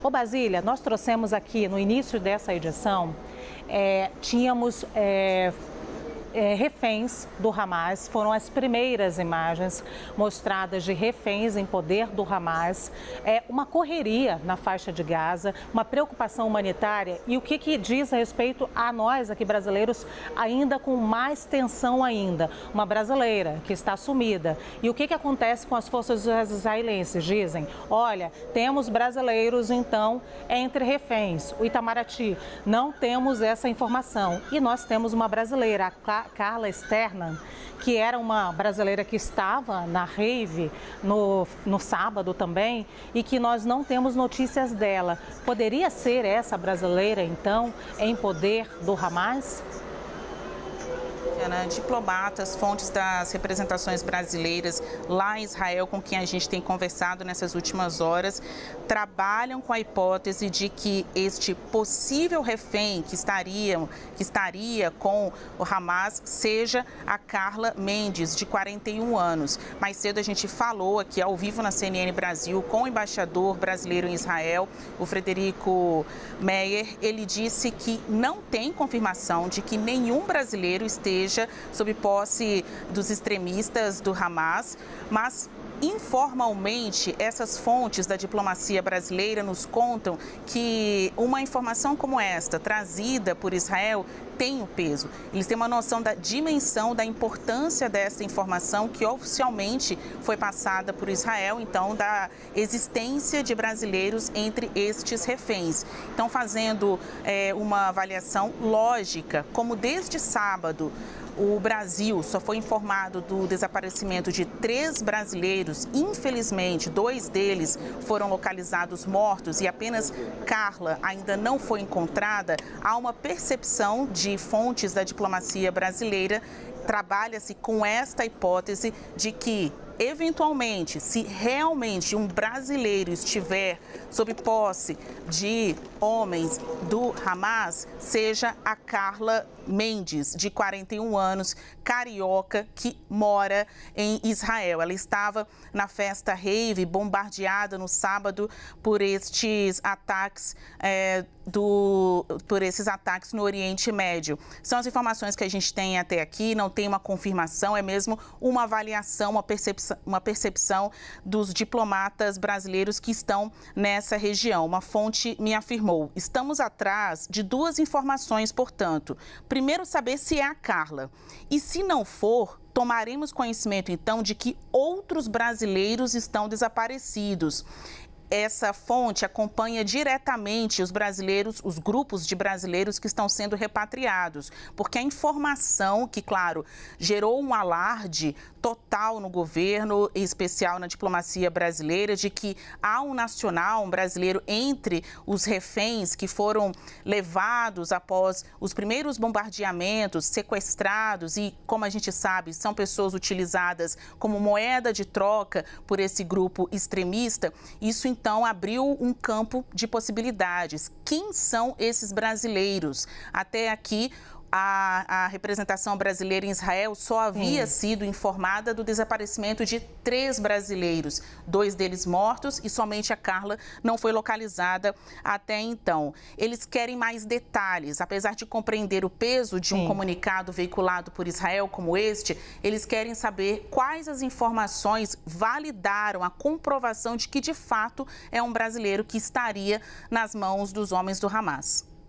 Ô Basília, nós trouxemos aqui no início dessa edição, tínhamos reféns do Hamas, foram as primeiras imagens mostradas de reféns em poder do Hamas, uma correria na faixa de Gaza, uma preocupação humanitária e o que diz a respeito a nós aqui brasileiros ainda com mais tensão ainda, uma brasileira que está sumida. E o que acontece com as forças israelenses? Dizem, olha, temos brasileiros então entre reféns, o Itamaraty, não temos essa informação e nós temos uma brasileira, a Carla Sternan, que era uma brasileira que estava na rave no sábado também e que nós não temos notícias dela. Poderia ser essa brasileira, então, em poder do Hamas? Diplomatas, fontes das representações brasileiras lá em Israel, com quem a gente tem conversado nessas últimas horas, trabalham com a hipótese de que este possível refém que estaria com o Hamas seja a Carla Mendes, de 41 anos. Mais cedo a gente falou aqui ao vivo na CNN Brasil com o embaixador brasileiro em Israel, o Frederico Meyer. Ele disse que não tem confirmação de que nenhum brasileiro esteja sob posse dos extremistas do Hamas, mas informalmente essas fontes da diplomacia brasileira nos contam que uma informação como esta, trazida por Israel, tem o peso. Eles têm uma noção da dimensão, da importância dessa informação que oficialmente foi passada por Israel, então da existência de brasileiros entre estes reféns. Então, fazendo uma avaliação lógica, como desde sábado o Brasil só foi informado do desaparecimento de 3 brasileiros, infelizmente 2 deles foram localizados mortos e apenas Carla ainda não foi encontrada, há uma percepção de fontes da diplomacia brasileira, trabalha-se com esta hipótese de que, eventualmente, se realmente um brasileiro estiver sob posse de homens do Hamas, seja a Carla Mendes, de 41 anos, carioca, que mora em Israel. Ela estava na festa rave, bombardeada no sábado por estes ataques no Oriente Médio. São as informações que a gente tem até aqui, não tem uma confirmação, é mesmo uma avaliação, uma percepção dos diplomatas brasileiros que estão nessa região. Uma fonte me afirmou: estamos atrás de 2 informações, portanto. Primeiro, saber se é a Carla. E se não for, tomaremos conhecimento, então, de que outros brasileiros estão desaparecidos. Essa fonte acompanha diretamente os brasileiros, os grupos de brasileiros que estão sendo repatriados, porque a informação que, claro, gerou um alarde total no governo, em especial na diplomacia brasileira, de que há um nacional, um brasileiro entre os reféns que foram levados após os primeiros bombardeamentos, sequestrados e, como a gente sabe, são pessoas utilizadas como moeda de troca por esse grupo extremista. Isso, então, abriu um campo de possibilidades. Quem são esses brasileiros? Até aqui, a representação brasileira em Israel só havia sido informada do desaparecimento de 3 brasileiros, 2 deles mortos e somente a Carla não foi localizada até então. Eles querem mais detalhes, apesar de compreender o peso de um comunicado veiculado por Israel como este, eles querem saber quais as informações validaram a comprovação de que, de fato, é um brasileiro que estaria nas mãos dos homens do Hamas.